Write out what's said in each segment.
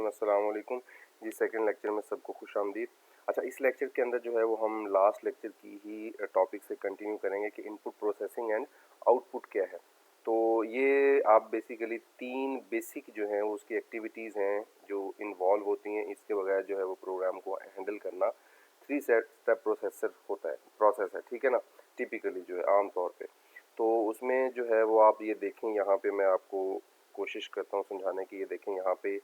रहीम, अस्सलाम वालेकुम जी। Second lecture में सबको खुश आमदीद। अच्छा, इस लेक्चर के अंदर जो है वो हम लास्ट लेक्चर की ही टॉपिक से कंटिन्यू करेंगे कि इनपुट प्रोसेसिंग एंड आउटपुट क्या है। तो ये आप बेसिकली तीन बेसिक जो हैं वो उसकी एक्टिविटीज़ हैं जो इन्वॉल्व होती हैं। इसके बगैर जो है वो प्रोग्राम को हैंडल करना थ्री स्टेप प्रोसेसर होता है, प्रोसेस है, ठीक है ना, टिपिकली जो है आम तौर पे। तो उसमें जो है वो आप ये देखें, यहाँ पे मैं आपको कोशिश करता हूँ समझाने की। ये देखें यहाँ पे,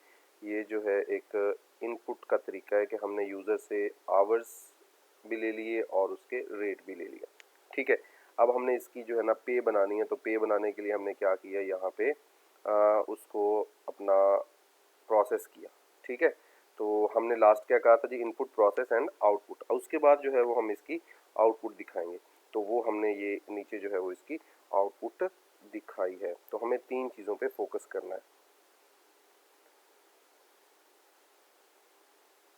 ये जो है एक इनपुट का तरीका है कि हमने यूज़र से आवर्स भी ले लिए और उसके रेट भी ले लिया, ठीक है। अब हमने इसकी जो है ना पे बनानी है, तो पे बनाने के लिए हमने क्या किया, यहाँ पे उसको अपना प्रोसेस किया, ठीक है। तो हमने लास्ट क्या कहा था जी, इनपुट प्रोसेस एंड आउटपुट। उसके बाद जो है वो हम इसकी आउटपुट दिखाएंगे। तो वो हमने ये नीचे जो है वो इसकी आउटपुट दिखाई है। तो हमें तीन चीज़ों पे फोकस करना है,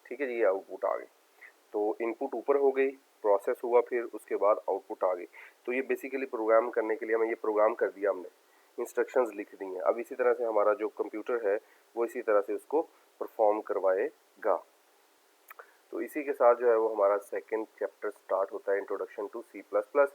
ठीक है जी। ये आउटपुट आ गई, तो इनपुट ऊपर हो गई, प्रोसेस हुआ, फिर उसके बाद आउटपुट आ गई। तो ये बेसिकली प्रोग्राम करने के लिए हमें ये प्रोग्राम कर दिया हमने, इंस्ट्रक्शंस लिख दी हैं। अब इसी तरह से हमारा जो कंप्यूटर है वो इसी तरह से उसको परफॉर्म करवाएगा। तो इसी के साथ जो है वो हमारा सेकंड चैप्टर स्टार्ट होता है, introduction to C plus plus.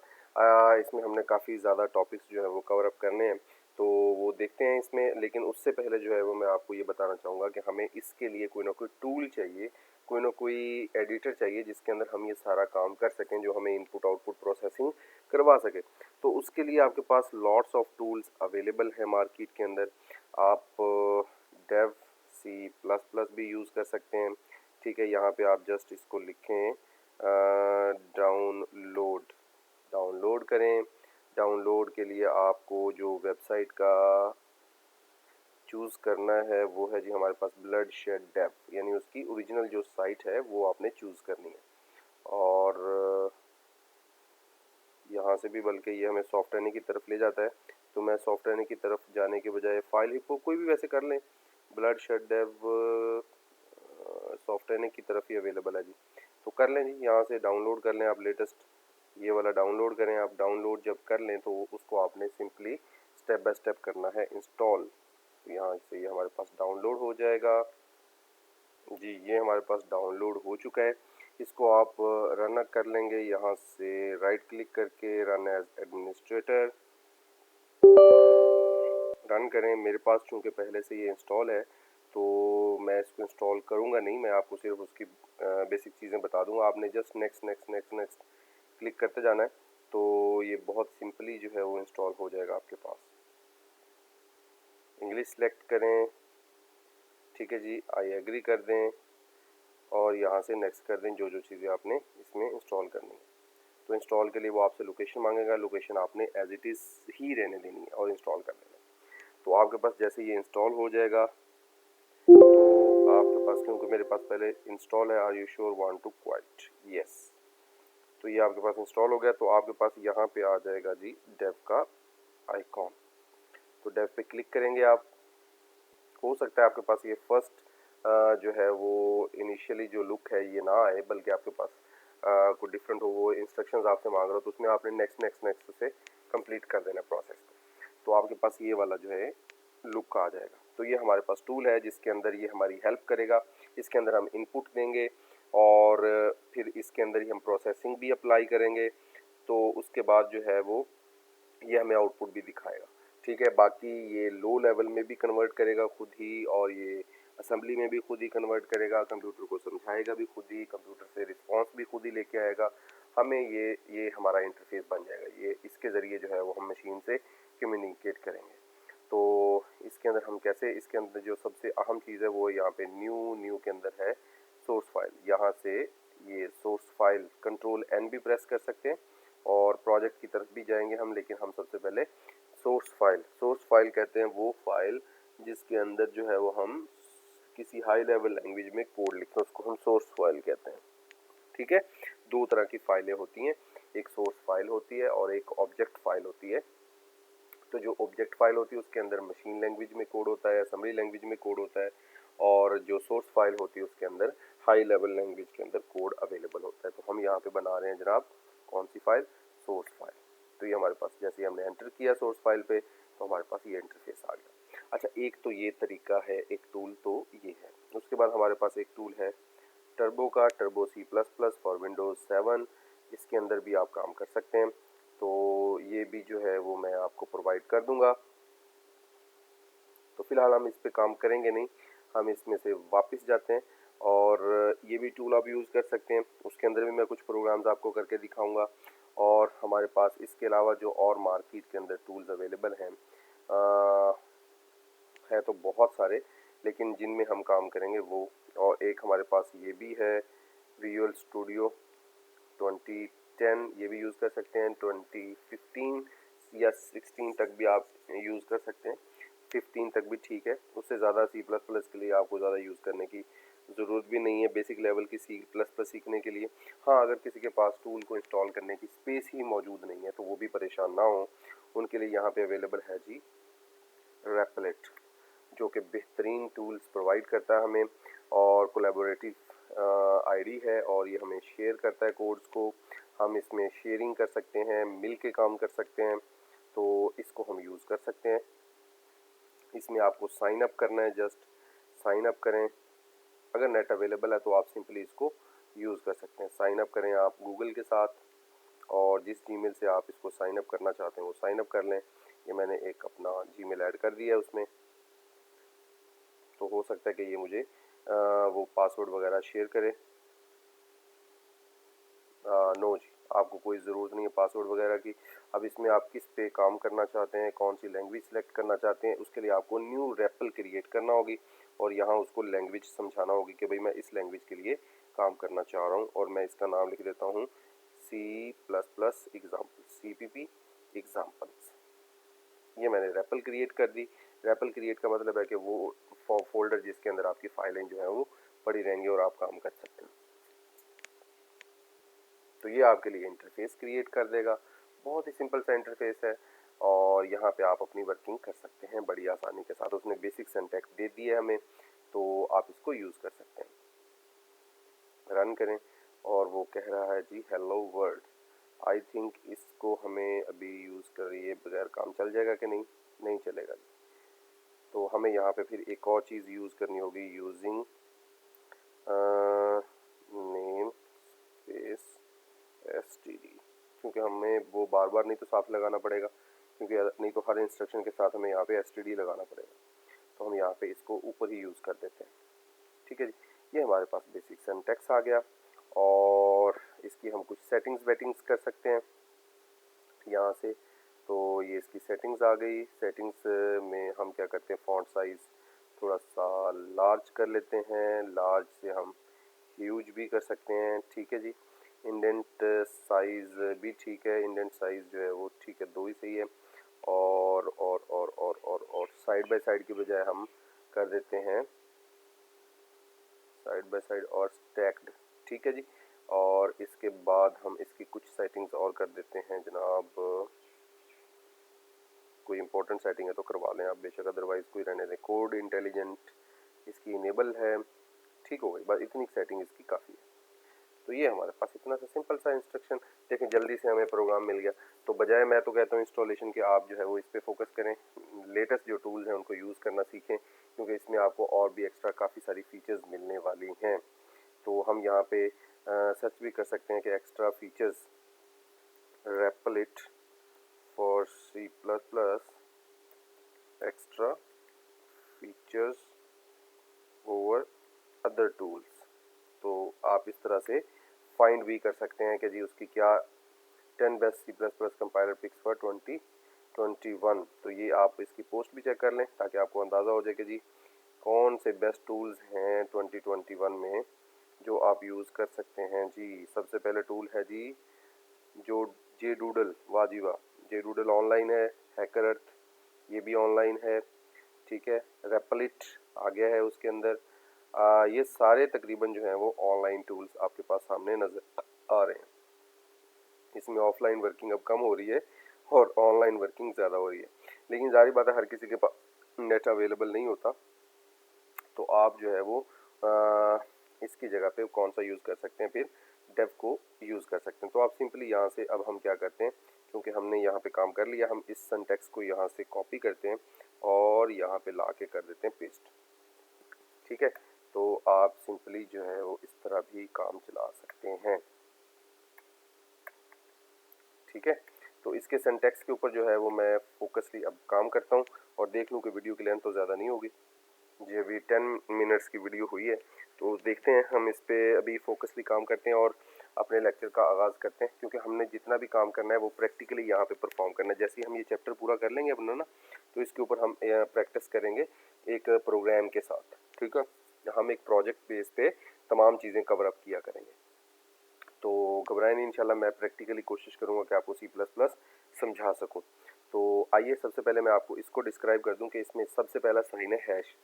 इसमें हमने काफ़ी ज़्यादा टॉपिक्स जो है वो कवर अप करने हैं, तो वो देखते हैं इसमें। लेकिन उससे पहले जो है वो मैं आपको ये बताना चाहूँगा कि हमें इसके लिए कोई ना कोई टूल चाहिए, कोई ना कोई एडिटर चाहिए जिसके अंदर हम ये सारा काम कर सकें, जो हमें इनपुट आउटपुट प्रोसेसिंग करवा सके। तो उसके लिए आपके पास लॉट्स ऑफ टूल्स अवेलेबल है मार्केट के अंदर। आप डेव सी प्लस प्लस भी यूज़ कर सकते हैं, ठीक है। यहाँ पे आप जस्ट इसको लिखें डाउनलोड, डाउनलोड करें। डाउनलोड के लिए आपको जो वेबसाइट का चूज़ करना है वो है जी हमारे पास ब्लड शेड डेव, यानी उसकी ओरिजिनल जो साइट है वो आपने चूज़ करनी है। और यहाँ से भी, बल्कि ये हमें सॉफ्टवेयर की तरफ ले जाता है, तो मैं सॉफ्टवेयर की तरफ जाने के बजाय फाइल हिप्पो कोई भी वैसे कर लें, ब्लड शेड डेव सॉफ्टवेयर की तरफ ही अवेलेबल है जी। तो कर लें जी, यहाँ से डाउनलोड कर लें आप लेटेस्ट, ये वाला डाउनलोड करें आप। डाउनलोड जब कर लें तो उसको आपने सिंपली स्टेप बाय स्टेप करना है इंस्टॉल। तो यहाँ से ये हमारे पास डाउनलोड हो जाएगा जी। ये हमारे पास डाउनलोड हो चुका है। इसको आप रन कर लेंगे, यहाँ से राइट क्लिक करके रन एज एडमिनिस्ट्रेटर रन करें। मेरे पास चूँकि पहले से ये इंस्टॉल है तो मैं इसको इंस्टॉल करूँगा नहीं, मैं आपको सिर्फ उसकी बेसिक चीज़ें बता दूँगा। आपने just next next next next click करते जाना है, तो ये बहुत सिंपली जो है वो इंस्टॉल हो जाएगा आपके पास। इंग्लिश सेलेक्ट करें, ठीक है जी, आई एग्री कर दें और यहाँ से नेक्स्ट कर दें जो जो चीज़ें आपने इसमें इंस्टॉल करनी है। तो इंस्टॉल के लिए वो आपसे लोकेशन मांगेगा, लोकेशन आपने एज इट इज़ ही रहने देनी है और इंस्टॉल कर देना। तो आपके पास जैसे ये इंस्टॉल हो जाएगा, तो आपके पास, क्योंकि मेरे पास पहले इंस्टॉल है, are you sure want to quit, yes. तो ये आपके पास इंस्टॉल हो गया। तो आपके पास यहाँ पे आ जाएगा जी डेव का आइकॉन। तो डेव पे क्लिक करेंगे आप। हो सकता है आपके पास ये फर्स्ट जो है वो इनिशियली जो लुक है ये ना आए, बल्कि आपके पास कोई डिफरेंट हो, वो इंस्ट्रक्शंस आपसे मांग रहा हो, तो उसमें आपने नेक्स्ट नेक्स्ट नेक्स्ट से कंप्लीट कर देना प्रोसेस को। तो आपके पास ये वाला जो है लुक आ जाएगा। तो ये हमारे पास टूल है जिसके अंदर ये हमारी हेल्प करेगा। इसके अंदर हम इनपुट देंगे और फिर इसके अंदर ही हम प्रोसेसिंग भी अप्लाई करेंगे। तो उसके बाद जो है वो ये हमें आउटपुट भी दिखाएगा, ठीक है। बाकी ये लो लेवल में भी कन्वर्ट करेगा खुद ही, और ये असेंबली में भी खुद ही कन्वर्ट करेगा, कंप्यूटर को समझाएगा भी खुद ही, कंप्यूटर से रिस्पांस भी खुद ही लेके आएगा हमें। ये हमारा इंटरफेस बन जाएगा। ये इसके ज़रिए जो है वो हम मशीन से कम्युनिकेट करेंगे। तो इसके अंदर हम कैसे, इसके अंदर जो सबसे अहम चीज़ है वो यहाँ पे न्यू के अंदर है सोर्स फाइल। यहाँ से ये सोर्स फाइल कंट्रोल एन भी प्रेस कर सकते हैं और प्रोजेक्ट की तरफ भी जाएंगे हम, लेकिन हम सबसे पहले सोर्स फाइल कहते हैं वो फाइल जिसके अंदर जो है वो हम किसी हाई लेवल लैंग्वेज में कोड लिखते हैं, उसको हम सोर्स फाइल कहते हैं, ठीक है। दो तरह की फाइलें होती हैं, एक सोर्स फाइल होती है और एक ऑब्जेक्ट फाइल होती है। तो जो ऑब्जेक्ट फाइल होती है उसके अंदर मशीन लैंग्वेज में कोड होता है, असेंबली लैंग्वेज में कोड होता है, और जो सोर्स फाइल होती है उसके अंदर हाई लेवल लैंग्वेज के अंदर कोड अवेलेबल होता है। तो हम यहाँ पे बना रहे हैं जनाब कौन सी फाइल, सोर्स फाइल। तो ये हमारे पास जैसे हमने एंटर किया सोर्स फाइल पे, तो हमारे पास ये इंटरफेस आ गया। अच्छा, एक तो ये तरीका है, एक टूल तो ये है। उसके बाद हमारे पास एक टूल है टर्बो का, टर्बो C++ फॉर विंडोज़ 7। इसके अंदर भी आप काम कर सकते हैं, तो ये भी जो है वो मैं आपको प्रोवाइड कर दूंगा। तो फिलहाल हम इस पे काम करेंगे नहीं, हम इसमें से वापस जाते हैं और ये भी टूल आप यूज़ कर सकते हैं। उसके अंदर भी मैं कुछ प्रोग्राम्स आपको करके दिखाऊंगा। और हमारे पास इसके अलावा जो और मार्केट के अंदर टूल्स अवेलेबल हैं है तो बहुत सारे, लेकिन जिनमें हम काम करेंगे वो, और एक हमारे पास ये भी है विजुअल स्टूडियो 2010, ये भी यूज़ कर सकते हैं। 2015 या 16 तक भी आप यूज़ कर सकते हैं, 15 तक भी ठीक है। उससे ज़्यादा C++ के लिए आपको ज़्यादा यूज़ करने की ज़रूरत भी नहीं है बेसिक लेवल की C++ सीखने के लिए। हाँ, अगर किसी के पास टूल को इंस्टॉल करने की स्पेस ही मौजूद नहीं है तो वो भी परेशान ना हो, उनके लिए यहाँ पे अवेलेबल है जी रेपलेट, जो कि बेहतरीन टूल्स प्रोवाइड करता है हमें, और कोलैबोरेटिव आईडी है और ये हमें शेयर करता है कोड्स को। हम इसमें शेयरिंग कर सकते हैं, मिल के काम कर सकते हैं, तो इसको हम यूज़ कर सकते हैं। इसमें आपको साइन अप करना है, जस्ट साइन अप करें। अगर नेट अवेलेबल है तो आप सिंपली इसको यूज़ कर सकते हैं। साइन अप करें आप गूगल के साथ, और जिस जीमेल से आप इसको साइन अप करना चाहते हैं वो साइन अप कर लें। ये मैंने एक अपना जीमेल ऐड कर दिया है उसमें, तो हो सकता है कि ये मुझे वो पासवर्ड वगैरह शेयर करे। नो जी, आपको कोई ज़रूरत नहीं है पासवर्ड वगैरह की। अब इसमें आप किस पे काम करना चाहते हैं, कौन सी लैंग्वेज सेलेक्ट करना चाहते हैं, उसके लिए आपको न्यू रेपल क्रिएट करना होगी और यहाँ उसको लैंग्वेज समझाना होगी कि भाई मैं इस लैंग्वेज के लिए काम करना चाह रहा हूँ, और मैं इसका नाम लिख देता हूँ C++ एग्जाम्पल, CPP एग्जाम्पल्स। ये मैंने रेपल क्रिएट कर दी। रेपल क्रिएट का मतलब है कि वो फोल्डर जिसके अंदर आपकी फाइलें जो है वो पड़ी रहेंगी और आप काम कर सकते हैं। तो ये आपके लिए इंटरफेस क्रिएट कर देगा। बहुत ही सिंपल सा इंटरफेस है और यहाँ पे आप अपनी वर्किंग कर सकते हैं बड़ी आसानी के साथ। उसने बेसिक सिंटैक्स दे दी है हमें, तो आप इसको यूज़ कर सकते हैं। रन करें और वो कह रहा है जी हेलो वर्ल्ड। आई थिंक इसको हमें अभी यूज़ करिए बगैर काम चल जाएगा कि नहीं, नहीं चलेगा जी। तो हमें यहाँ पे फिर एक और चीज़ यूज़ करनी होगी, यूजिंग नेम स्पेस STD, क्योंकि हमें वो बार बार नहीं तो साथ लगाना पड़ेगा, क्योंकि नहीं तो हर इंस्ट्रक्शन के साथ हमें यहाँ पे STD लगाना पड़ेगा। तो हम यहाँ पे इसको ऊपर ही यूज़ कर देते हैं। ठीक है जी, ये हमारे पास बेसिक सिंटैक्स आ गया और इसकी हम कुछ सेटिंग्स वेटिंग्स कर सकते हैं यहाँ से। तो ये इसकी सेटिंग्स आ गई। सेटिंग्स में हम क्या करते हैं, फॉन्ट साइज़ थोड़ा सा लार्ज कर लेते हैं, लार्ज से हम ह्यूज भी कर सकते हैं। ठीक है जी, इंडेंट साइज़ भी ठीक है, इंडेंट साइज़ जो है वो ठीक है, 2 ही सही है। और साइड बाय साइड की बजाय हम कर देते हैं साइड बाय साइड और स्टैक्ड। ठीक है जी, और इसके बाद हम इसकी कुछ सेटिंग्स और कर देते हैं जनाब। कोई इंपॉर्टेंट सेटिंग है तो करवा लें आप बेशक, अदरवाइज़ कोई रहने दें। कोड इंटेलिजेंट इसकी इनेबल है, ठीक हो गई, बस इतनी सेटिंग इसकी काफ़ी है। तो ये हमारे पास इतना सा सिंपल सा इंस्ट्रक्शन। देखें जल्दी से हमें प्रोग्राम मिल गया। तो बजाय मैं तो कहता हूँ इंस्टॉलेशन के, आप जो है वो इस पर फोकस करें, लेटेस्ट जो टूल्स हैं उनको यूज़ करना सीखें, क्योंकि इसमें आपको और भी एक्स्ट्रा काफ़ी सारी फीचर्स मिलने वाली हैं। तो हम यहाँ पे सर्च भी कर सकते हैं कि extra features रेपलेट for C++ extra features over other tools. तो आप इस तरह से फाइंड भी कर सकते हैं कि जी उसकी क्या 10 best C++ compiler picks for 2021। तो ये आप इसकी पोस्ट भी चेक कर लें ताकि आपको अंदाज़ा हो जाए कि जी कौन से बेस्ट टूल्स हैं 2021 में जो आप यूज़ कर सकते हैं। जी सबसे पहले टूल है जी जो JDoodle, वाह जी वाह, JDoodle ऑनलाइन है। हैकर अर्थ ये भी ऑनलाइन है। ठीक है, रेपलिट आ गया है उसके अंदर। ये सारे तकरीबन जो हैं वो ऑनलाइन टूल्स आपके पास सामने नज़र आ रहे हैं। इसमें ऑफलाइन वर्किंग अब कम हो रही है और ऑनलाइन वर्किंग ज़्यादा हो रही है, लेकिन जारी बात है हर किसी के पास नेट अवेलेबल नहीं होता। तो आप जो है वो इसकी जगह पे कौन सा यूज़ कर सकते हैं, फिर डेव को यूज़ कर सकते हैं। तो आप सिंपली यहाँ से अब हम क्या करते हैं, क्योंकि हमने यहाँ पे काम कर लिया, हम इस सिंटैक्स को यहाँ से कॉपी करते हैं और यहाँ पे ला के कर देते हैं पेस्ट। ठीक है, तो आप सिंपली जो है वो इस तरह भी काम चला सकते हैं। ठीक है, तो इसके सिंटैक्स के ऊपर जो है वो मैं फोकसली अब काम करता हूँ और देख लूँ कि वीडियो की लेंथ तो ज़्यादा नहीं होगी। जी अभी 10 मिनट्स की वीडियो हुई है, तो देखते हैं हम इस पे अभी फोकसली काम करते हैं और अपने लेक्चर का आगाज़ करते हैं, क्योंकि हमने जितना भी काम करना है वो प्रैक्टिकली यहाँ पे परफॉर्म करना है। जैसे ही हम ये चैप्टर पूरा कर लेंगे अपना ना, तो इसके ऊपर हम प्रैक्टिस करेंगे एक प्रोग्राम के साथ। ठीक है, हम एक प्रोजेक्ट बेस पे तमाम चीज़ें कवर अप किया करेंगे। तो घबराएं नहीं, इंशाल्लाह मैं प्रैक्टिकली कोशिश करूँगा कि आपको C++ समझा सकूँ। तो आइए सबसे पहले मैं आपको इसको डिस्क्राइब कर दूं कि इसमें सबसे पहला साइन है हैश।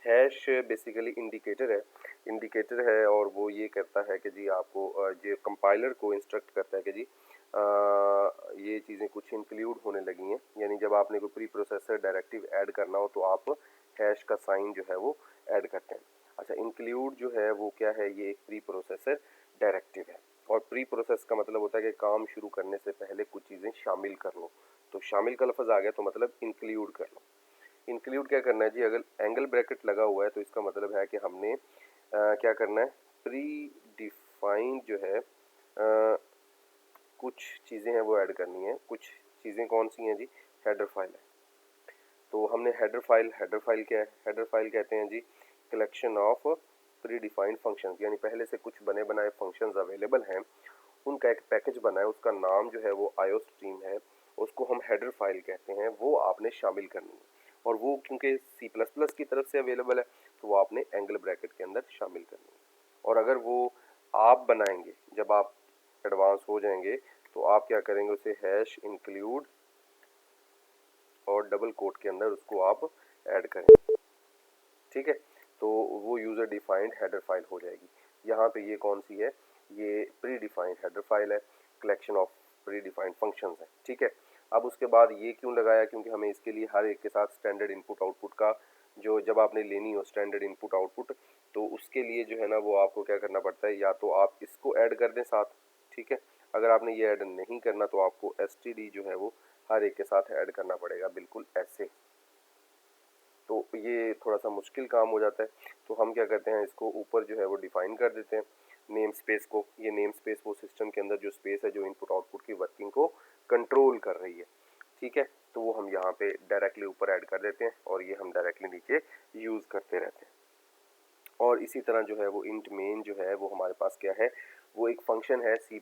हैश बेसिकली इंडिकेटर है और वो ये कहता है कि जी आपको जो कंपाइलर को इंस्ट्रक्ट करता है कि जी ये चीज़ें कुछ इंक्लूड होने लगी हैं, यानी जब आपने कोई प्री प्रोसेसर डायरेक्टिव ऐड करना हो तो आप हैश का साइन जो है वो ऐड करते हैं। अच्छा, इंक्लूड जो है वो क्या है, ये एक प्री प्रोसेसर डायरेक्टिव है और प्री प्रोसेस का मतलब होता है कि काम शुरू करने से पहले कुछ चीज़ें शामिल कर लो। तो शामिल का लफ्ज़ आ गया तो मतलब इंक्लूड कर लो। इंक्लूड क्या करना है जी, अगर एंगल ब्रैकेट लगा हुआ है तो इसका मतलब है कि हमने क्या करना है, प्री डिफाइंड जो है कुछ चीज़ें हैं वो ऐड करनी है। कुछ चीज़ें कौन सी हैं जी, हेडर फाइल है। तो हमने हेडर फाइल क्या है, हेडर फाइल कहते हैं जी collection of predefined functions, यानी पहले से कुछ बने बनाए फंक्शंस अवेलेबल हैं, उनका एक पैकेज बना है, उसका नाम जो है वो आईओ स्ट्रीम है, उसको हम हेडर फाइल कहते हैं, वो आपने शामिल करनी है। और वो क्योंकि C++ की तरफ से अवेलेबल है तो वो आपने एंगल ब्रैकेट के अंदर शामिल करनी है। और अगर वो आप बनाएंगे, जब आप एडवांस हो जाएंगे तो आप क्या करेंगे, उसे हैश इंक्लूड और डबल कोट के अंदर उसको आप ऐड करेंगे। ठीक है, तो वो यूज़र डिफाइंड हेडर फाइल हो जाएगी। यहाँ पे ये कौन सी है, ये प्री डिफाइंड हेडर फाइल है, collection of predefined functions है। ठीक है, अब उसके बाद ये क्यों लगाया, क्योंकि हमें इसके लिए हर एक के साथ स्टैंडर्ड इनपुट आउटपुट का जो जब आपने लेनी हो स्टैंडर्ड इनपुट आउटपुट, तो उसके लिए जो है ना वो आपको क्या करना पड़ता है, या तो आप इसको ऐड कर दें साथ। ठीक है, अगर आपने ये ऐड नहीं करना तो आपको std जो है वो हर एक के साथ ऐड करना पड़ेगा, बिल्कुल ऐसे। तो ये थोड़ा सा मुश्किल काम हो जाता है, तो हम क्या करते हैं, इसको ऊपर जो है वो डिफाइन कर देते हैं नेम स्पेस को। ये नेम स्पेस वो सिस्टम के अंदर जो स्पेस है जो इनपुट आउटपुट की वर्किंग को कंट्रोल कर रही है। ठीक है, तो वो हम यहाँ पे डायरेक्टली ऊपर ऐड कर देते हैं और ये हम डायरेक्टली नीचे यूज़ करते रहते हैं। और इसी तरह जो है वो इंट मेन जो है वो हमारे पास क्या है, वो एक फंक्शन है C++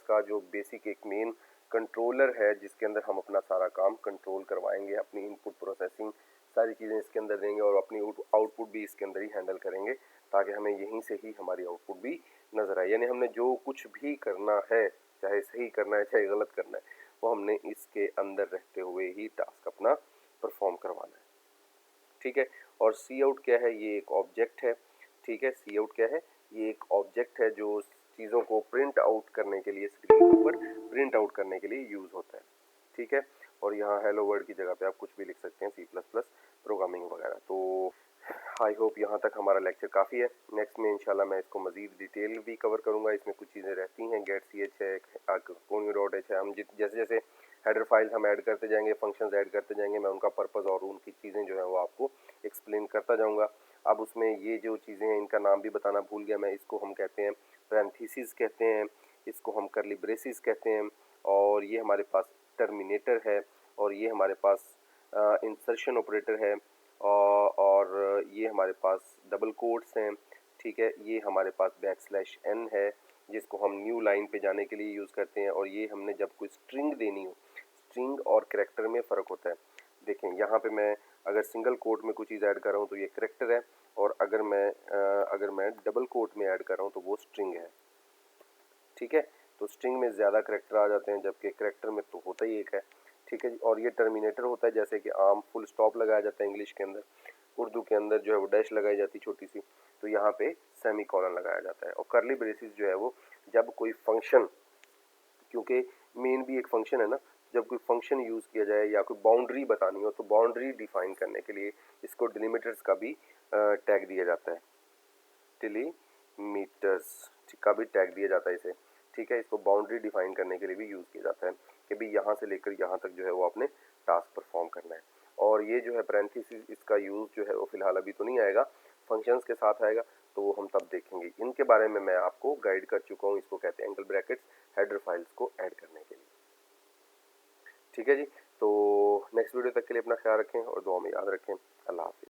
का जो बेसिक एक मेन कंट्रोलर है, जिसके अंदर हम अपना सारा काम कंट्रोल करवाएंगे, अपनी इनपुट प्रोसेसिंग सारी चीज़ें इसके अंदर देंगे और अपनी आउटपुट भी इसके अंदर ही हैंडल करेंगे, ताकि हमें यहीं से ही हमारी आउटपुट भी नज़र आए। यानी हमने जो कुछ भी करना है, चाहे सही करना है चाहे गलत करना है, वो हमने इसके अंदर रहते हुए ही टास्क अपना परफॉर्म करवाना है। ठीक है, और सी आउट क्या है, ये एक ऑब्जेक्ट है। ठीक है, सी आउट क्या है, ये एक ऑब्जेक्ट है जो चीज़ों को प्रिंट आउट करने के लिए, स्क्रीन के ऊपर प्रिंट आउट करने के लिए यूज़ होता है। ठीक है, और यहाँ हेलो वर्ल्ड की जगह पे आप कुछ भी लिख सकते हैं, C++ प्रोग्रामिंग वगैरह। तो आई होप यहाँ तक हमारा लेक्चर काफ़ी है। नेक्स्ट में इंशाल्लाह मैं इसको मज़ीद डिटेल भी कवर करूँगा। इसमें कुछ चीज़ें रहती हैं, गेट ch है, conio.h है, हम जैसे जैसे हेडर फाइल हम ऐड करते जाएंगे, फंक्शंस ऐड करते जाएंगे, मैं उनका पर्पज़ और उनकी चीज़ें जो है वो आपको एक्सप्लेन करता जाऊँगा। अब उसमें ये जो चीज़ें हैं इनका नाम भी बताना भूल गया मैं, इसको हम कहते हैं पैरेंथेसिस कहते हैं, इसको हम कर्ली ब्रेसिस कहते हैं, और ये हमारे पास टर्मिनेटर है, और ये हमारे पास इंसर्शन ऑपरेटर है, और ये हमारे पास डबल कोट्स हैं। ठीक है, ये हमारे पास \n है जिसको हम न्यू लाइन पे जाने के लिए यूज़ करते हैं, और ये हमने जब कोई स्ट्रिंग देनी हो, स्ट्रिंग और करैक्टर में फ़र्क होता है। देखें यहाँ पे मैं अगर सिंगल कोट में कोई चीज़ ऐड कर रहा हूँ तो ये करैक्टर है, और अगर मैं डबल कोट में ऐड कर रहा हूँ तो वो स्ट्रिंग है। ठीक है, तो स्ट्रिंग में ज़्यादा करैक्टर आ जाते हैं, जबकि करैक्टर में तो होता ही एक है। ठीक है जी, और ये टर्मिनेटर होता है, जैसे कि आम फुल स्टॉप लगाया जाता है इंग्लिश के अंदर, उर्दू के अंदर जो है वो डैश लगाई जाती है छोटी सी, तो यहाँ पे सेमी कॉलन लगाया जाता है। और कर्ली ब्रेसिस जो है वो जब कोई फंक्शन, क्योंकि मेन भी एक फंक्शन है ना, जब कोई फंक्शन यूज़ किया जाए या कोई बाउंड्री बतानी हो तो बाउंड्री डिफाइन करने के लिए इसको डिलीमीटर्स का भी टैग दिया जाता है, डिलीमीटर्स का भी टैग दिया जाता है इसे। ठीक है, इसको बाउंड्री डिफाइन करने के लिए भी यूज़ किया जाता है कि भाई यहाँ से लेकर यहाँ तक जो है वो आपने टास्क परफॉर्म करना है। और ये जो है पैरेंथेसिस, इसका यूज़ जो है वो फ़िलहाल अभी तो नहीं आएगा, फंक्शंस के साथ आएगा तो वो हम तब देखेंगे। इनके बारे में मैं आपको गाइड कर चुका हूँ, इसको कहते हैं एंगल ब्रैकेट्स हेडर फाइल्स को ऐड करने के लिए। ठीक है जी, तो नेक्स्ट वीडियो तक के लिए अपना ख्याल रखें और दुआ में याद रखें। अल्लाह हाफिज़।